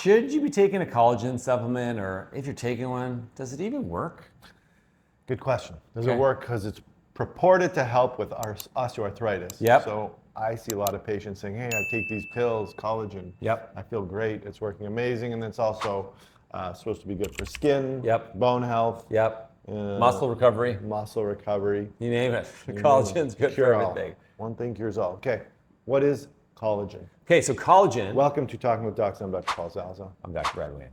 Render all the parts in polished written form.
should you be taking a collagen supplement, or if you're taking one, does it even work? Good question. Does Okay. it work? Because it's purported to help with our osteoarthritis. Yep. So I see a lot of patients saying, hey, I take these pills, collagen. Yep. I feel great. It's working amazing. And it's also supposed to be good for skin, Yep. bone health, Yep. Muscle recovery. muscle recovery. You name it. Collagen's good for Cure all. everything. One thing cures all. Okay. What is collagen? Okay, so collagen. Welcome to Talking with Docs. I'm Dr. Paul Zalza. I'm Dr. Brad Wayne.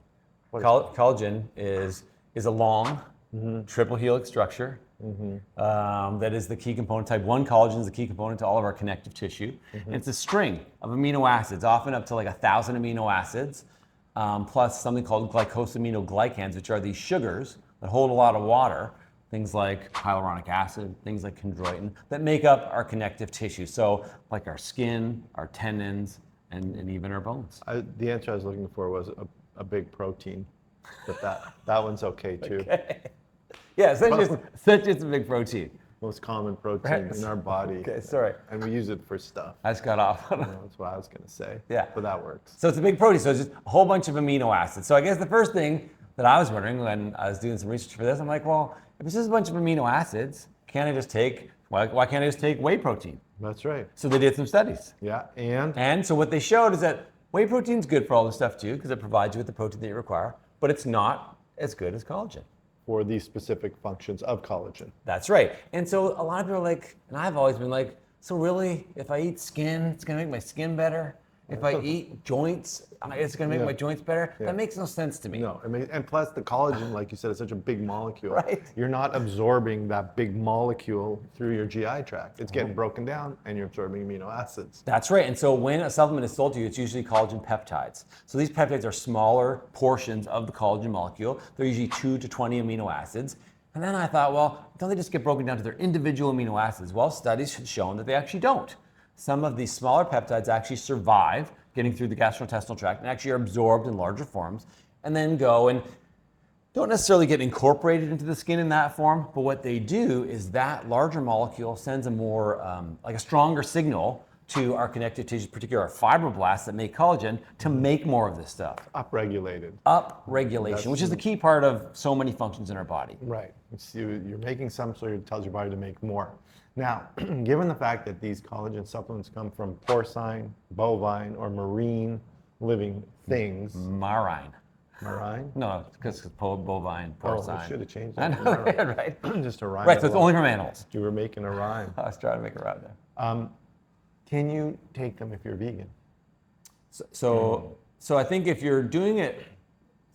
What is Collagen is a long triple helix structure that is the key component. Type 1 collagen is the key component to all of our connective tissue. And it's a string of amino acids, often up to like 1,000 amino acids, plus something called glycosaminoglycans, which are these sugars that hold a lot of water, things like hyaluronic acid, things like chondroitin, that make up our connective tissue. So like our skin, our tendons, and even our bones. The answer I was looking for was a big protein, but that one's okay too. Okay. Yeah, essentially it's a big protein. Most common protein in our body. Okay, sorry. And we use it for stuff. I just got off. That's what I was going to say. Yeah. But that works. So it's a big protein, so it's just a whole bunch of amino acids. So I guess the first thing that I was wondering when I was doing some research for this, I'm like, well, if it's just a bunch of amino acids, why can't I just take whey protein? That's right. So they did some studies. Yeah. And So what they showed is that whey protein's good for all this stuff too, because it provides you with the protein that you require, but it's not as good as collagen. for these specific functions of collagen. That's right. And so a lot of people are like, and I've always been like, so really, if I eat skin, it's gonna make my skin better? If I eat joints, it's gonna make my joints better? That makes no sense to me. No, I mean, and plus the collagen, like you said, is such a big molecule. Right. You're not absorbing that big molecule through your GI tract. It's getting broken down and you're absorbing amino acids. That's right. And so when a supplement is sold to you, it's usually collagen peptides. So these peptides are smaller portions of the collagen molecule. They're usually 2 to 20 amino acids. And then I thought, well, don't they just get broken down to their individual amino acids? Well, studies have shown that they actually don't. Some of these smaller peptides actually survive getting through the gastrointestinal tract and actually are absorbed in larger forms and then go and don't necessarily get incorporated into the skin in that form, but what they do is that larger molecule sends a more, like a stronger signal to our connective tissues, particularly our fibroblasts that make collagen, to make more of this stuff. Upregulated. Upregulation, which is the key part of so many functions in our body. Right. You're making some, so it tells your body to make more. Now, given the fact that these collagen supplements come from porcine, bovine, or marine living things. Marine. Marine? No, because bovine, porcine. Oh, we should have changed I that. know, right? Just a rhyme. Right, so it's only from animals. You were making a rhyme. I was trying to make a rhyme there. Can you take them if you're vegan? So I think if you're doing it,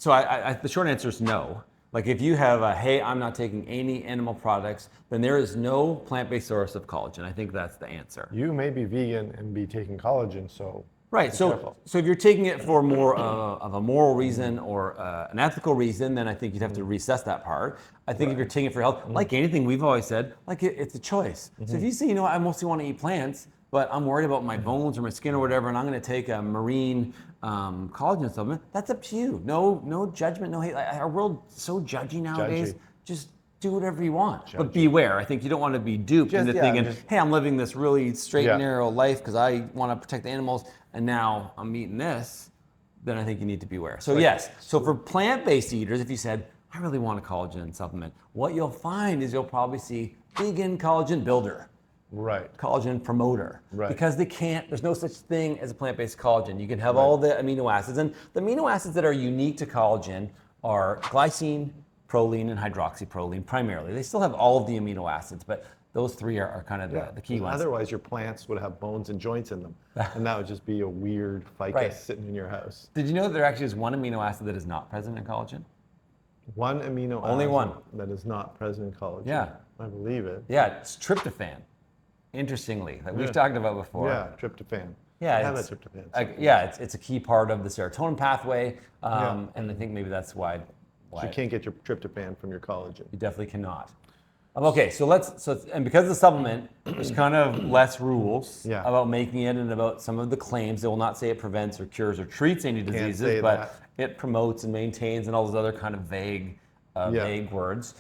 the short answer is no. Like if you have hey, I'm not taking any animal products, then there is no plant-based source of collagen. I think that's the answer. You may be vegan and be taking collagen, so right. So if you're taking it for more of a moral reason or an ethical reason, then I think you'd have to reassess that part. I think if you're taking it for health, like anything we've always said, like it's a choice. So if you say, I mostly want to eat plants, but I'm worried about my bones or my skin or whatever, and I'm going to take a marine collagen supplement, that's up to you. No judgment, no hate. Our world's so judgy nowadays. Just do whatever you want. But beware. I think you don't want to be duped into thinking, hey, I'm living this really straight and narrow life because I want to protect the animals, and now I'm eating this. Then I think you need to beware. So yes. So for plant-based eaters, if you said, I really want a collagen supplement, what you'll find is you'll probably see vegan collagen builder. Right. Collagen promoter. Right. Because there's no such thing as a plant-based collagen. You can have all the amino acids. And the amino acids that are unique to collagen are glycine, proline, and hydroxyproline primarily. They still have all of the amino acids, but those three are kind of the key ones. Otherwise, your plants would have bones and joints in them. And that would just be a weird ficus sitting in your house. Did you know that there actually is one amino acid that is not present in collagen? One amino Only acid one. that is not present in collagen. Yeah. I believe it. Yeah, it's tryptophan. Interestingly, like we've talked about before. Yeah, tryptophan. Yeah, I have that tryptophan. It's a key part of the serotonin pathway, and I think maybe that's why you can't get your tryptophan from your collagen. You definitely cannot. Okay, and because of the supplement, there's kind of less rules about making it and about some of the claims. They will not say it prevents or cures or treats any diseases, but it promotes and maintains and all those other kind of vague words.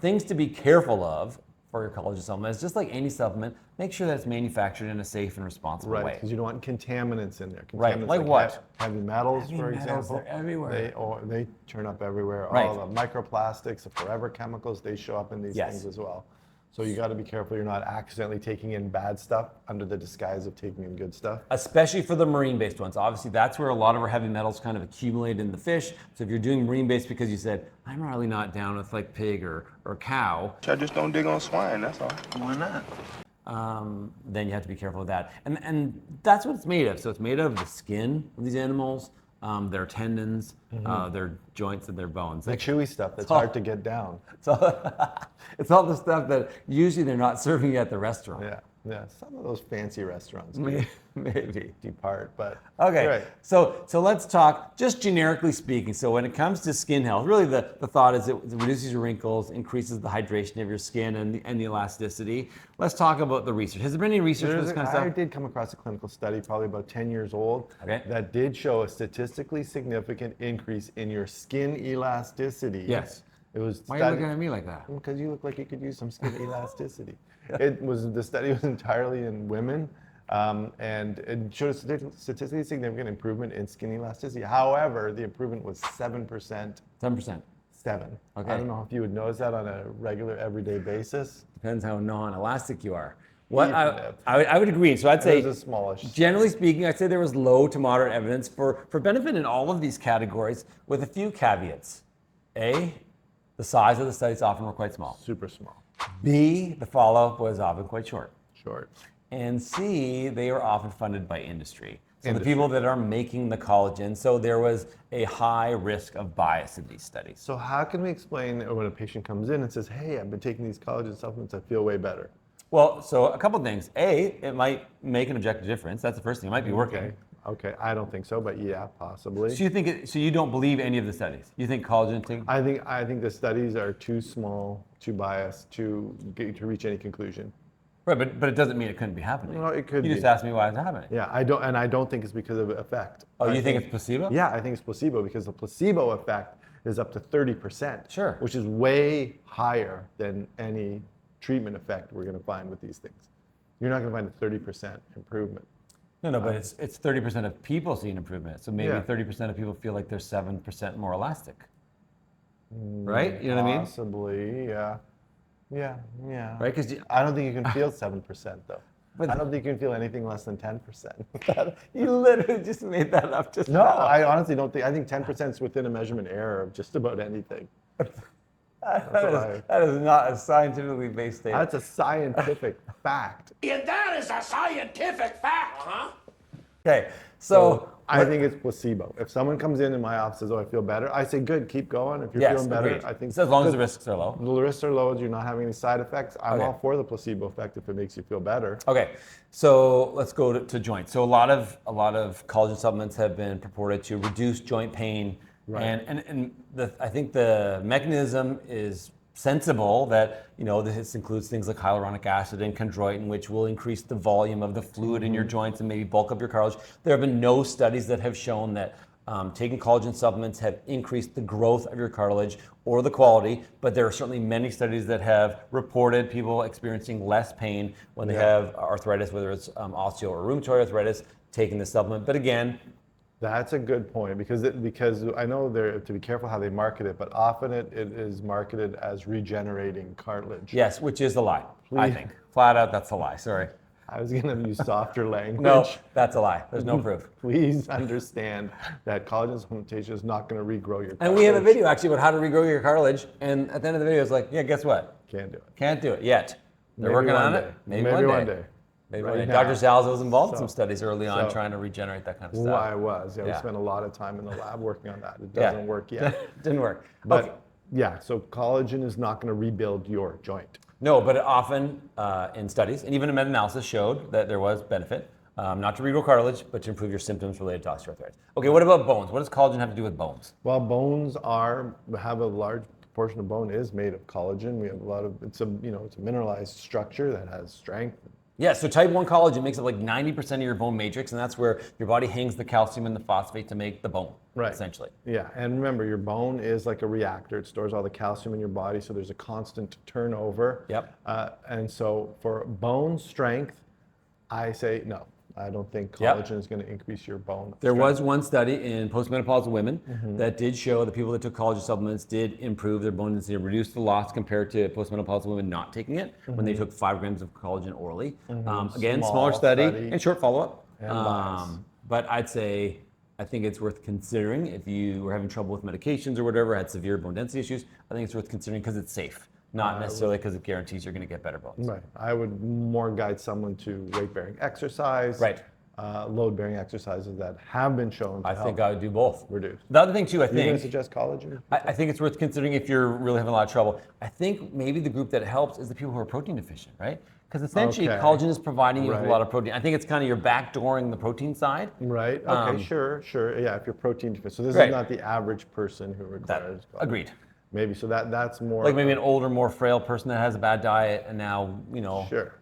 Things to be careful of for your collagen supplement is just like any supplement, make sure that it's manufactured in a safe and responsible Right, way. because you don't want contaminants in there. Right, Contaminants like what? Heavy metals, Heavy for metals, example. they're everywhere. They turn up everywhere. Right. All the microplastics, the forever chemicals, they show up in these Yes. things as well. So you got to be careful you're not accidentally taking in bad stuff under the disguise of taking in good stuff. Especially for the marine-based ones. Obviously, that's where a lot of our heavy metals kind of accumulate in the fish. So if you're doing marine-based because you said, I'm really not down with like pig or cow, I just don't dig on swine, that's all. Why not? then you have to be careful with that. And that's what it's made of. So it's made of the skin of these animals, their tendons, their joints, and their bones. The chewy stuff that's hard to get down. It's all the stuff that usually they're not serving at the restaurant. Yeah, yeah. Some of those fancy restaurants Maybe. depart, but Okay, right. so let's talk just generically speaking. So when it comes to skin health, really the thought is it reduces your wrinkles, increases the hydration of your skin and the elasticity. Let's talk about the research. Has there been any research for this kind of I stuff? did come across a clinical study, probably about 10 years old, Okay. that did show a statistically significant increase in your skin elasticity. Yes. It was Why are you looking at me like that? Because you look like you could use some skin elasticity. The study was entirely in women, and it showed a statistically significant improvement in skin elasticity. However, the improvement was 7%. 7%. 7. Okay. I don't know if you would notice that on a regular, everyday basis. Depends how non-elastic you are. What Even I would agree. So I'd say, It was a smallish. generally speaking, I'd say there was low to moderate evidence for benefit in all of these categories with a few caveats. A, the size of the studies often were quite small. Super small. B, the follow-up was often quite short. Short. And C, they are often funded by industry. So Industry. the people that are making the collagen, so there was a high risk of bias in these studies. So how can we explain when a patient comes in and says, hey, I've been taking these collagen supplements, I feel way better? Well, so a couple things. A, it might make an objective difference. That's the first thing. It might be working. Okay, I don't think so, but yeah, possibly. So you don't believe any of the studies? You think collagen thing? I think the studies are too small, too biased to reach any conclusion. Right, but it doesn't mean it couldn't be happening. No, it could You be. just asked me why it's happening. Yeah, I don't think it's because of effect. Oh, I you think it's placebo? Yeah, I think it's placebo because the placebo effect is up to 30%. Sure. Which is way higher than any treatment effect we're going to find with these things. You're not going to find a 30% improvement. No, but it's 30% of people see an improvement. So maybe Yeah. 30% of people feel like they're 7% more elastic. Right? You know what I mean? Possibly, yeah. Yeah. Right? Because I don't think you can feel 7% though. But- I don't think you can feel anything less than 10%. you literally just made that up just No, now. I honestly don't think. I think 10% is within a measurement error of just about anything. That is not a scientifically based statement. That's a scientific fact. And that is a scientific fact. Okay, so I think it's placebo. If someone comes in my office and says, "Oh, I feel better," I say, "Good, keep going. If you're yes, feeling better, agreed. I think." So as long as the because risks are low. the risks are low, you're not having any side effects. I'm Okay. all for the placebo effect if it makes you feel better. Okay, so let's go to joints. So a lot of collagen supplements have been purported to reduce joint pain, Right. and I think the mechanism is sensible that this includes things like hyaluronic acid and chondroitin, which will increase the volume of the fluid in your joints and maybe bulk up your cartilage. There have been no studies that have shown that taking collagen supplements have increased the growth of your cartilage or the quality, but there are certainly many studies that have reported people experiencing less pain when they have arthritis, whether it's osteo or rheumatoid arthritis, taking the supplement. But again, That's a good point because I know they're to be careful how they market it, but often it is marketed as regenerating cartilage. yes, which is a lie, I Please. think. Flat out, that's a lie, sorry. I was going to use softer language. No, that's a lie. There's no proof. Please understand that collagen supplementation is not going to regrow your cartilage. And we have a video actually about how to regrow your cartilage, and at the end of the video, it's like, yeah, guess what? Can't do it. Can't do it yet. They're Maybe working one on day. it. Maybe Maybe one one day. day. Maybe Right one day. now. Dr. Salza was involved in So- some studies early on so- trying to regenerate that kind of Well, stuff. I was. Yeah, we Yeah. spent a lot of time in the lab working on that. It Yeah. doesn't work yet. Didn't work. But Okay. yeah, so collagen is not going to rebuild your joint. No, but it often in studies, and even a meta-analysis showed that there was benefit, not to regrow cartilage, but to improve your symptoms related to osteoarthritis. Okay, what about bones? What does collagen have to do with bones? Well, bones have a large proportion of bone is made of collagen. We have a lot of it's a mineralized structure that has strength, Yeah, so type 1 collagen makes up like 90% of your bone matrix, and that's where your body hangs the calcium and the phosphate to make the bone, essentially. Yeah, and remember, your bone is like a reactor. It stores all the calcium in your body, so there's a constant turnover. Yep. And so for bone strength, I say no. I don't think collagen is going to increase your bone There strength. was one study in postmenopausal women that did show that people that took collagen supplements did improve their bone density, reduce the loss compared to postmenopausal women not taking it when they took 5 grams of collagen orally. Again, smaller study and short follow-up. But I'd say, I think it's worth considering if you were having trouble with medications or whatever, had severe bone density issues. I think it's worth considering because it's safe, not necessarily because it guarantees you're going to get better bones. Right. I would more guide someone to weight-bearing exercise, load-bearing exercises that have been shown to I think I would do both. reduce. The other thing too, I You're going to think, suggest collagen? I think it's worth considering if you're really having a lot of trouble. I think maybe the group that helps is the people who are protein deficient, right? Because essentially collagen is providing you with a lot of protein. I think it's kind of you're backdooring the protein side. Right. Okay. Sure. Yeah. If you're protein deficient, so this is not the average person who requires collagen. Agreed. Maybe so that's more Like maybe an older, more frail person that has a bad diet, and now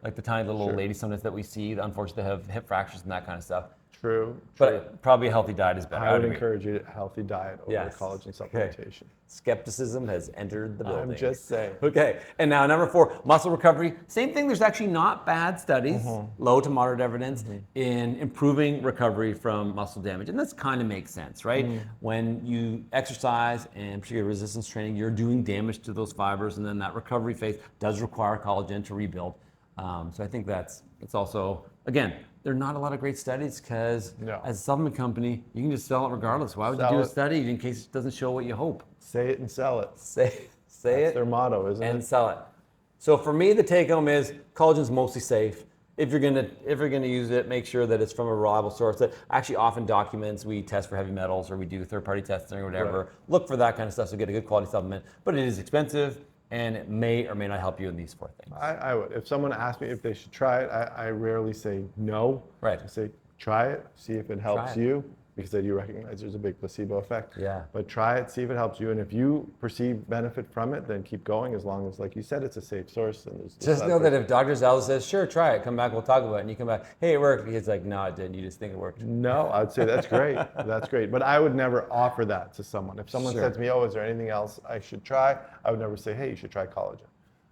like the tiny little ladies sometimes that we see, unfortunately, they have hip fractures and that kind of stuff. True. But probably a healthy diet is better. I would encourage you a healthy diet over collagen supplementation. Okay. Skepticism has entered the building. I'm just saying. Okay, and now number 4, muscle recovery. Same thing, there's actually not bad studies, low to moderate evidence in improving recovery from muscle damage. And this kind of makes sense, right? When you exercise and particularly resistance training, you're doing damage to those fibers, and then that recovery phase does require collagen to rebuild. So I think it's also, again, there are not a lot of great studies because as a supplement company, you can just sell it regardless. Why would you do a study in case it doesn't show what you hope? Say it and sell it. Say That's it their motto, isn't and it? sell it. So for me, the take home is collagen's mostly safe. If you're gonna use it, make sure that it's from a reliable source that actually often documents we test for heavy metals or we do third-party testing or whatever. Look for that kind of stuff so get a good quality supplement. But it is expensive, and it may or may not help you in these 4 things. I would. If someone asked me if they should try it, I rarely say no. Right. I say try it, see if it helps you, because I do recognize there's a big placebo effect. Yeah. But try it, see if it helps you, and if you perceive benefit from it, then keep going. As long as, like you said, it's a safe source. And there's Just know that if Dr. Zalda says, sure, try it, come back, we'll talk about it, and you come back, hey, it worked. He's like, no, it didn't. You just think it worked. No, I'd say that's great. That's great. But I would never offer that to someone. If someone said to me, oh, is there anything else I should try? I would never say, hey, you should try collagen.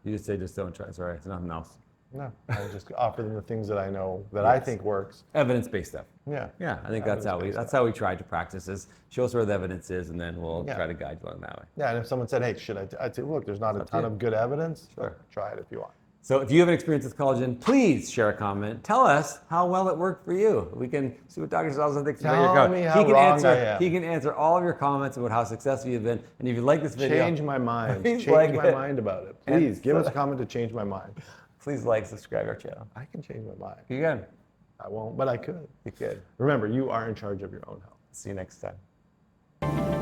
You just say, just don't try. Sorry, it's nothing else. No, I would just offer them the things that I know that I think works. Evidence-based stuff. Yeah. Yeah, I think that's how we try to practice is show us where the evidence is, and then we'll try to guide you along that way. Yeah, and if someone said, hey, should I'd say, look, there's not a ton of good evidence. Sure. Try it if you want. So if you have an experience with collagen, please share a comment. Tell us how well it worked for you. We can see what Dr. Salza thinks about your Tell comment. me how wrong I am. He can answer all of your comments about how successful you've been. And if you like this video, Change my mind. please Change my mind about it. Please And give us a comment to change my mind. please like, subscribe to our channel. I can change my mind. You can. I won't, but I could. You could. Remember, you are in charge of your own health. See you next time.